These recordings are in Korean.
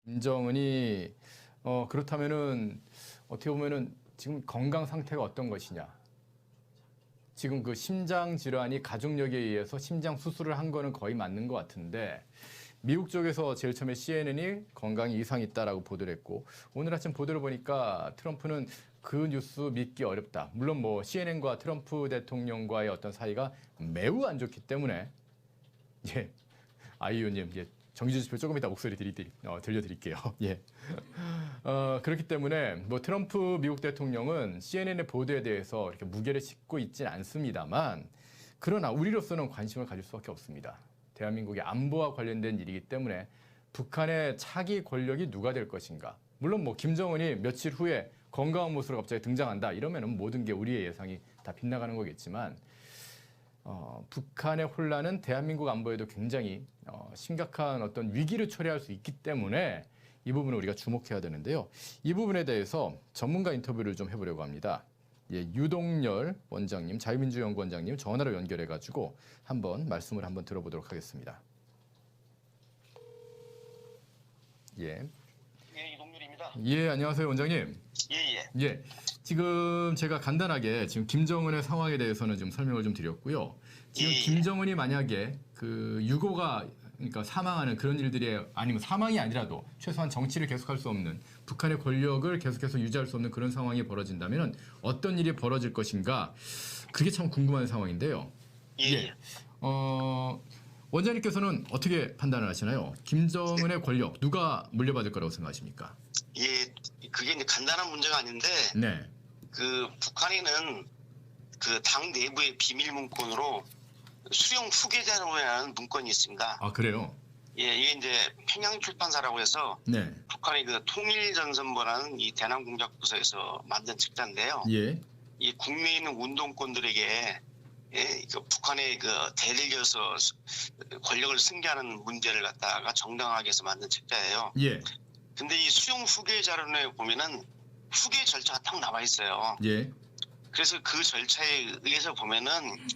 김정은이 그렇다면은 어떻게 보면은 지금 건강 상태가 어떤 것이냐? 지금 그 심장 질환이 가족력에 의해서 심장 수술을 한 거는 거의 맞는 것 같은데 미국 쪽에서 제일 처음에 CNN이 건강에 이상이 있다라고 보도를 했고 오늘 아침 보도를 보니까 트럼프는 그 뉴스 믿기 어렵다. 물론 뭐 CNN과 트럼프 대통령과의 어떤 사이가 매우 안 좋기 때문에 예, 아이유님 예. 정지지표 조금 이따 목소리 들려드릴게요. 예. 그렇기 때문에 뭐 트럼프 미국 대통령은 CNN의 보도에 대해서 이렇게 무게를 싣고 있진 않습니다만 그러나 우리로서는 관심을 가질 수밖에 없습니다. 대한민국의 안보와 관련된 일이기 때문에 북한의 차기 권력이 누가 될 것인가. 물론 뭐 김정은이 며칠 후에 건강한 모습으로 갑자기 등장한다 이러면은 모든 게 우리의 예상이 다 빗나가는 거겠지만 북한의 혼란은 대한민국 안보에도 굉장히 심각한 어떤 위기를 초래할 수 있기 때문에 이 부분을 우리가 주목해야 되는데요. 이 부분에 대해서 전문가 인터뷰를 좀 해보려고 합니다. 예, 유동열 원장님, 자유민주연구원장님 전화로 연결해가지고 한번 말씀을 한번 들어보도록 하겠습니다. 예. 예, 이동률입니다. 예, 안녕하세요, 원장님. 예. 예. 지금 제가 간단하게 지금 김정은의 상황에 대해서는 좀 설명을 좀 드렸고요. 지금 김정은이 만약에 그 유고가 그러니까 사망하는 그런 일들이 아니면 사망이 아니라도 최소한 정치를 계속할 수 없는 북한의 권력을 계속해서 유지할 수 없는 그런 상황이 벌어진다면 어떤 일이 벌어질 것인가 그게 참 궁금한 상황인데요. 예. 원장님께서는 어떻게 판단을 하시나요? 김정은의 권력 누가 물려받을 거라고 생각하십니까? 예, 그게 이제 간단한 문제가 아닌데, 네. 그 북한에는 그 당 내부의 비밀 문건으로 수용 후계자라는 문건이 있습니다. 아, 그래요? 예, 이게 이제 평양 출판사라고 해서 네. 북한의 그 통일전선부라는 이 대남공작부서에서 만든 책자인데요. 예. 이 국내에 있는 운동권들에게 그 북한의 그 대를 이어서 권력을 승계하는 문제를 갖다가 정당하게 해서 만든 책자예요. 예. 근데 이 수용 후계 자료에 보면은 후계 절차가 딱 나와 있어요. 예. 그래서 그 절차에 의해서 보면은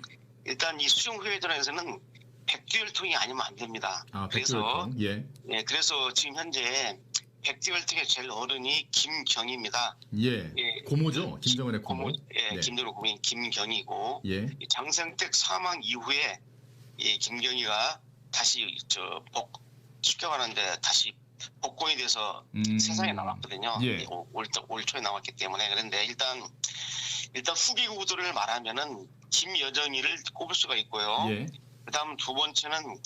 일단 이 수용 후계 자료에서는 백두혈통이 아니면 안 됩니다. 아, 그래서 백두혈통. 예. 예, 그래서 지금 현재 백두혈통의 제일 어른이 김경희입니다. 예. 예. 고모죠. 김정은의 고모. 예, 네. 김정은 고모인 김경희고 예. 이 장성택 사망 이후에 이 김경희가 다시 쉽게 말하는데 다시 복권이 돼서 세상에 나왔거든요. 예. 올 초에 나왔기 때문에. 그런데 일단 후기 구도를 말하면은 김여정이를 꼽을 수가 있고요. 예. 그다음 두 번째는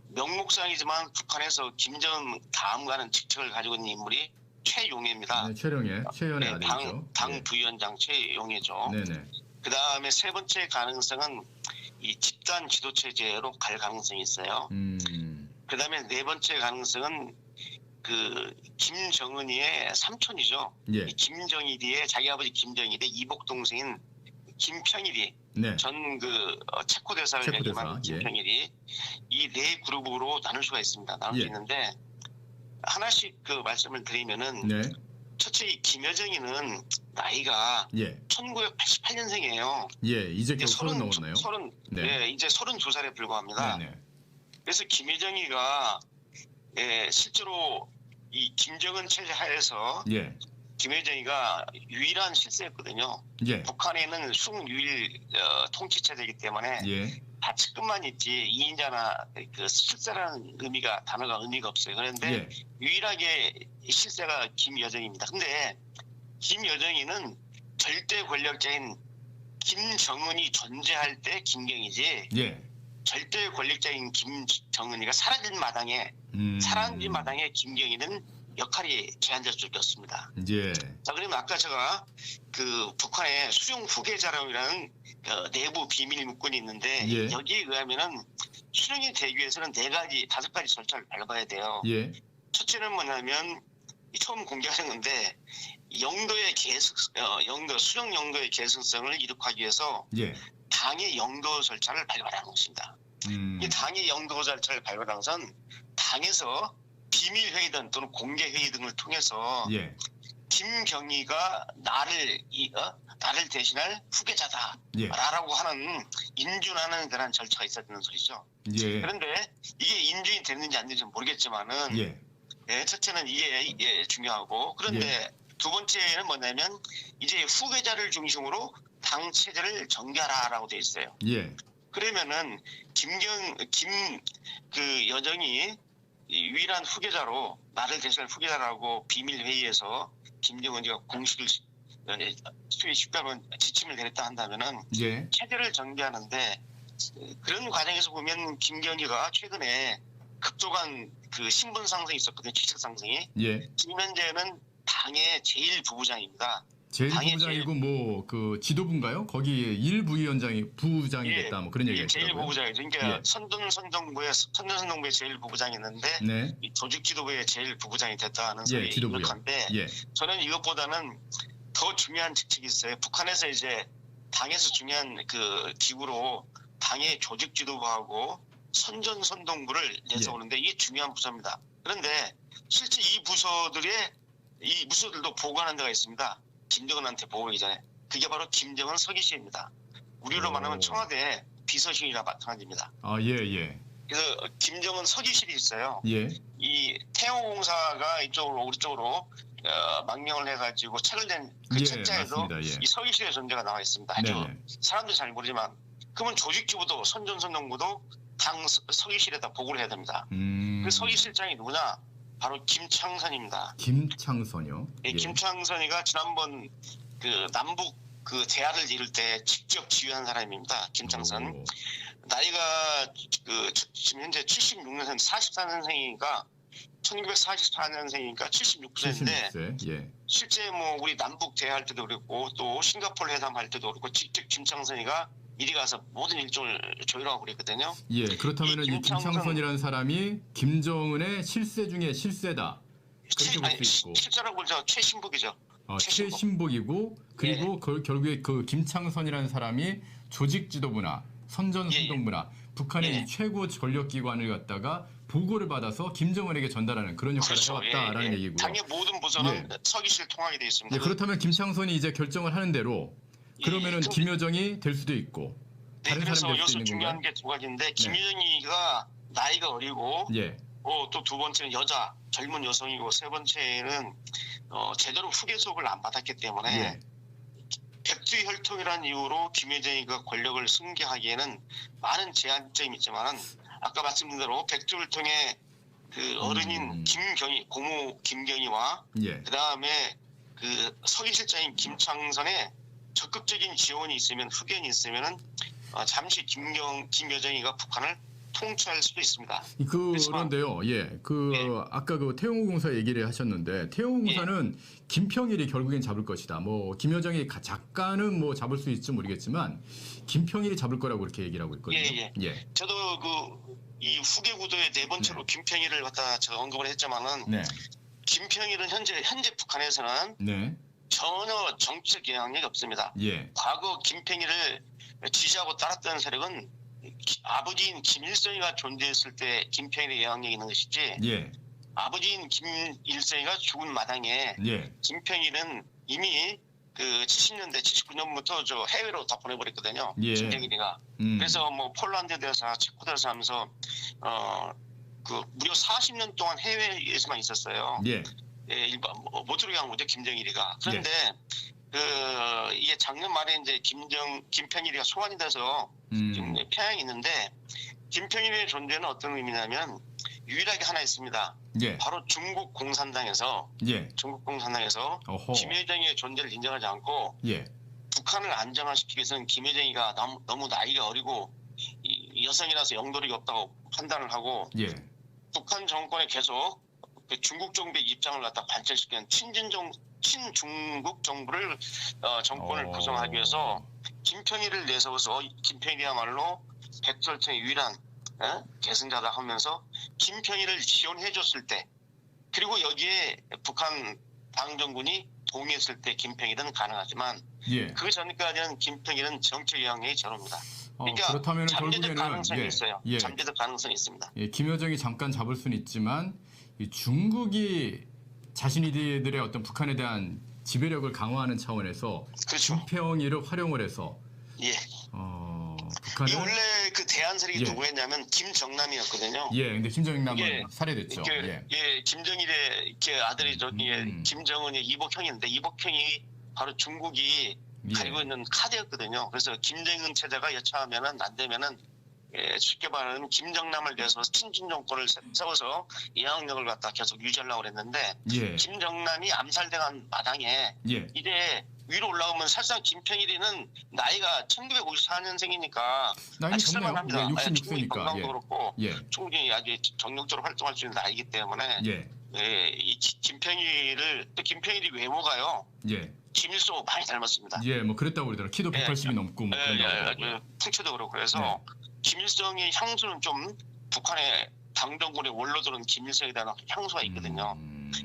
명목상이지만 북한에서 김정은 다음 가는 직책을 가지고 있는 인물이 최용해입니다. 네, 최연의 아들이죠. 당 부위원장 최용해죠. 네네. 그다음에 세 번째 가능성은 이 집단 지도체제로 갈 가능성이 있어요. 그다음에 네 번째 가능성은 그 김정은이의 삼촌이죠. 예. 이 김정일이의 자기 아버지 김정일의 이복 동생인 김평일이 네. 전 그 체코 대사를 역임한 김평일이 이 네 그룹으로 나눌 수가 있습니다. 나눌 수 있는데 하나씩 그 말씀을 드리면은 네. 첫째 이 김여정이는 나이가 1988년생이에요. 예, 이제 겨우 30 넘었나요? 네, 이제 32살에 불과합니다. 네네. 그래서 김여정이가 실제로 이 김정은 체제 하에서 김여정이가 유일한 실세였거든요. 예. 북한에는 숭유일 통치 체제이기 때문에 다 측근만 있지 2인자나 그 실세라는 단어가 의미가 없어요. 그런데 유일하게 실세가 김여정입니다. 근데 김여정이는 절대 권력자인 김정은이 존재할 때 김경이지 절대 권력자인 김정은이가 사라진 마당에 김경희는 역할이 제한적이었습니다. 예. 자, 그러면 아까 제가 그 북한의 수용 후계자라는 내부 비밀 문건이 있는데 여기에 의하면은 수령이 되기 위해서는 5가지 절차를 밟아야 돼요. 첫째는 뭐냐면 처음 공개하는 건데 수령 영도의 계승성을 이룩하기 위해서 당의 영도 절차를 발견하는 것입니다. 이 당의 영도 절차를 발견하는 것은 당에서 비밀회의 또는 공개회의 등을 통해서 김경희가 나를 대신할 후계자다라고 하는 인준하는 그런 절차가 있어야 되는 소리죠. 그런데 이게 인준이 됐는지 안 됐는지 모르겠지만은 예, 첫째는 이게 중요하고 그런데 두 번째는 뭐냐면 이제 후계자를 중심으로 당 체제를 정결하라고 돼 있어요. 예. 그러면은 그 여정이 이 유일한 후계자로 나를 대신할 후계자라고 비밀 회의에서 김정은이가 공식을 수의 쉽게하면 지침을 내렸다 한다면은 예. 체제를 정비하는데 그런 과정에서 보면 김경희가 최근에 급속한 그 신분 상승이 있었거든요. 직책 상승이. 예. 지금 현재는 당의 제1부부장입니다. 제1부부장이고 뭐 그 지도부인가요? 거기 1부위원장이 부부장이 됐다 뭐 그런 얘기가 있더라고요. 제1부부장이죠. 그러니까 선전선동부의 제1부부장이었는데 네. 이 조직지도부의 제1부부장이 됐다는 소리 지도부요. 이렇한데 예. 저는 이것보다는 더 중요한 직책이 있어요. 북한에서 이제 당에서 중요한 그 기구로 당의 조직지도부하고 선전선동부를 내세우는데 이게 중요한 부서입니다. 그런데 실제 이 부서들도 보고하는 데가 있습니다. 김정은한테 보고하기 전에. 그게 바로 김정은 서기실입니다. 우리로 말하면 청와대 비서실이나 마찬가지입니다. 아, 예, 예. 그래서 김정은 서기실이 있어요. 예. 이 태영공사가 이쪽으로 우리 쪽으로 망명을 해가지고 책을 낸 그 책자에도 맞습니다. 예. 이 서기실의 존재가 나와 있습니다. 아주 네네. 사람들이 잘 모르지만 그러면 조직지부도 선전선동부도 당 서기실에다 보고를 해야 됩니다. 그 서기실장이 누구냐? 바로 김창선입니다. 김창선이요? 예, 김창선이가 지난번 그 남북 그 대화를 이룰 때 직접 지휘한 사람입니다. 김창선. 오. 나이가 그 지금 현재 76년생, 44년생이니까 1944년생이니까 76세인데 76세. 예. 실제 뭐 우리 남북 대화할 때도 그랬고 또 싱가포르 회담할 때도 그렇고 직접 김창선이가 이리 가서 모든 일정을 조율하고 그랬거든요. 예, 그렇다면은 이 김창선이라는 사람이 김정은의 실세 중에 실세다. 그렇게 볼 수 있고. 실제라고 보죠. 최신복이죠. 최신복이고 그리고 결국에 그 김창선이라는 사람이 조직지도부나 선전선동부나 북한의 이 최고 전력기관을 갖다가 보고를 받아서 김정은에게 전달하는 그런 역할을 해왔다라는 얘기고요. 당의 모든 부서는 서기실 통하게 되어 있습니다. 예, 그렇다면 김창선이 이제 결정을 하는 대로 그러면은 김여정이 될 수도 있고 다른 사람이 될 수도 있는 건가요? 중요한 게 두 가지인데 김여정이가 나이가 어리고 또 두 번째는 여자 젊은 여성이고 세 번째는 제대로 후계속을 안 받았기 때문에 백두혈통이라는 이유로 김여정이가 권력을 승계하기에는 많은 제한점이 있지만은 아까 말씀드린 대로 백두혈통의 그 어른인 김경희 고모 김경희와 그다음에 그 서기실장인 김창선의 적극적인 지원이 있으면 후견이 있으면은 잠시 김여정이가 북한을 통치할 수도 있습니다. 그런데요, 아까 그 태용호공사 얘기를 하셨는데 태용호공사는 김평일이 결국엔 잡을 것이다. 뭐 김여정이 작가는 뭐 잡을 수 있을지 모르겠지만 김평일이 잡을 거라고 그렇게 얘기를 하고 있거든요. 저도 그 이 후계 구도의 네 번째로 김평일을 갖다 제가 언급을 했지만은 김평일은 현재 북한에서는 전혀 정치적 영향력이 없습니다. 과거 김평일을 지지하고 따랐던 세력은 아버지인 김일성이가 존재했을 때 김평일의 영향력이 있는 것이지 아버지인 김일성이가 죽은 마당에 김평일은 이미 그 70년대 79년부터 저 해외로 다 보내버렸거든요. 김정일이가. 그래서 뭐 폴란드 대사, 체코 대사 하면서 그 무려 40년 동안 해외에서만 있었어요. 일반 못 들어오게 한 거죠, 김정일이가. 그런데 이게 작년 말에 이제 김평일이가 소환이 돼서 지금 평양에 있는데 김평일의 존재는 어떤 의미냐면 유일하게 하나 있습니다. 바로 중국 공산당에서 김여정의 존재를 인정하지 않고 북한을 안정화시키기 위해서는 김여정이가 너무 나이가 어리고 여성이라서 영도력이 없다고 판단을 하고 북한 정권에 계속 그 중국 정부의 입장을 갖다 관철시키는 친중국 정부를 정권을 구성하기 위해서 김평일을 내세워서 김평일이야말로 백두혈통의 유일한 계승자다 하면서 김평일을 지원해줬을 때 그리고 여기에 북한 당정군이 동의했을 때 김평일은 가능하지만 그 전까지는 김평일은 정치 영향력이 제로입니다. 그러니까 그렇다면 잠재적 가능성이 있어요. 잠재적 가능성이 있습니다. 김여정이 잠깐 잡을 수는 있지만 이 중국이 자신이들의 어떤 북한에 대한 지배력을 강화하는 차원에서 김평일을 활용을 해서 이 북한은 원래 그 대안 세력이 예. 누구였냐면 김정남이었거든요. 예, 근데 김정남은 이게 살해됐죠. 김정일의 이렇게 아들이 음. 김정은의 이복형인데 이복형이 바로 중국이 예. 가지고 있는 카드였거든요. 그래서 김정은 체제가 여차하면은 안 되면은 쉽게 말하면 김정남을 위해서 친중 정권을 세워서 영향력을 갖다 계속 유지하려고 그랬는데 예. 김정남이 암살당한 마당에 예. 이제 위로 올라오면 사실상 김평일이는 나이가 1954년생이니까 나이는 아직 젊네요. 쓸만합니다. 예, 66세니까. 건강도 그렇고 예. 충분히 아주 정력적으로 활동할 수 있는 나이기 때문에 예. 이 김평일을 또 김평일이 외모가요. 예. 김일성 많이 닮았습니다. 예, 뭐 그랬다고 그러더라고요. 키도 180이 넘고 뭐 그런다고 아주 그러더라고요. 풍채도 그렇고 그래서 김일성의 향수는 좀 북한의 당정군의 원로들은 김일성에 대한 향수가 있거든요.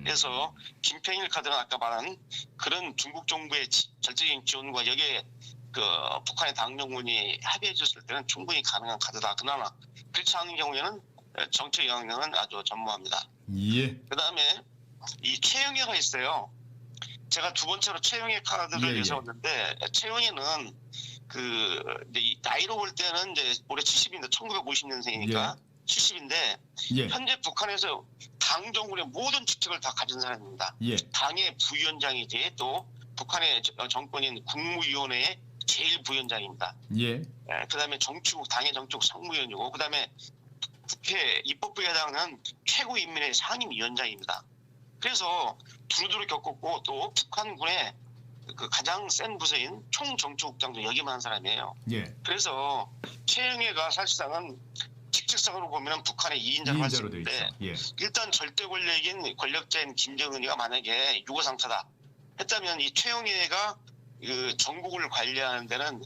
그래서 김평일 카드는 아까 말한 그런 중국 정부의 절대적인 지원과 여기에 그 북한의 당정군이 합의해 줬을 때는 충분히 가능한 카드다. 그러나 그렇지 않은 경우에는 정치 영향력은 아주 전무합니다. 예. 그다음에 이 최영애가 있어요. 제가 두 번째로 최영애 카드를 내세웠는데 최영애는 이제 나이로 볼 때는 이제 올해 70인데 1950년생이니까 70인데 현재 북한에서 당 정군의 모든 직책을 다 가진 사람입니다. 당의 부위원장이 돼 또 북한의 정권인 국무위원회의 제일 부위원장입니다. 그다음에 정치국 당의 정치국 상무위원이고 그다음에 국회 입법부에 해당하는 최고인민회 상임위원장입니다. 그래서 두루두루 겪었고 또 북한군의 그 가장 센 부서인 총정치국장도 역임을 한 사람이에요. 그래서 최영애가 사실상은 직책상으로 보면 북한의 2인자로 할 수 있는데 일단 절대 권력자인 김정은이가 만약에 유고상처다 했다면 이 최영애가 그 전국을 관리하는 데는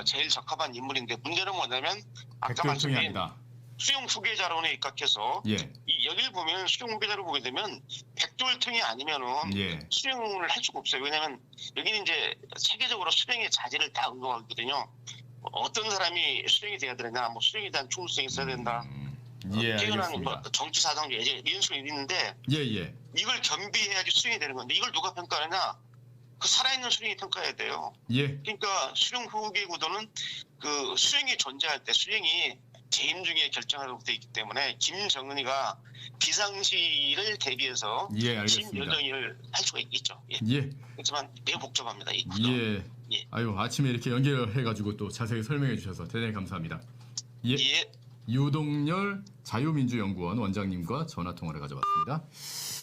제일 적합한 인물인데 문제는 뭐냐면 아까 말씀드린 수용 후계자론에 입각해서 여기를 보면 수용 후계자로 보게 되면 백두혈통이 아니면은 수용을 할 수가 없어요. 왜냐하면 여기는 이제 세계적으로 수령의 자질을 다 응용하거든요. 어떤 사람이 수령이 돼야 되느냐, 뭐 수령에 대한 충실성이 있어야 된다. 뛰어난 정치 사상력 이런 식으로 있는데 이걸 겸비해야지 수령이 되는 건데 이걸 누가 평가하느냐? 그 살아있는 수령이 평가해야 돼요. 그러니까 수령 후계 구도는 그 수령이 존재할 때 수령이 재임 중에 결정하도록 되어 있기 때문에 김정은이가 비상시를 대비해서 심여정을 할 수가 있겠죠. 그렇지만 매우 복잡합니다. 이 구도. 아유, 아침에 이렇게 연결해가지고 또 자세히 설명해 주셔서 대단히 감사합니다. 유동열 자유민주연구원 원장님과 전화 통화를 가져봤습니다.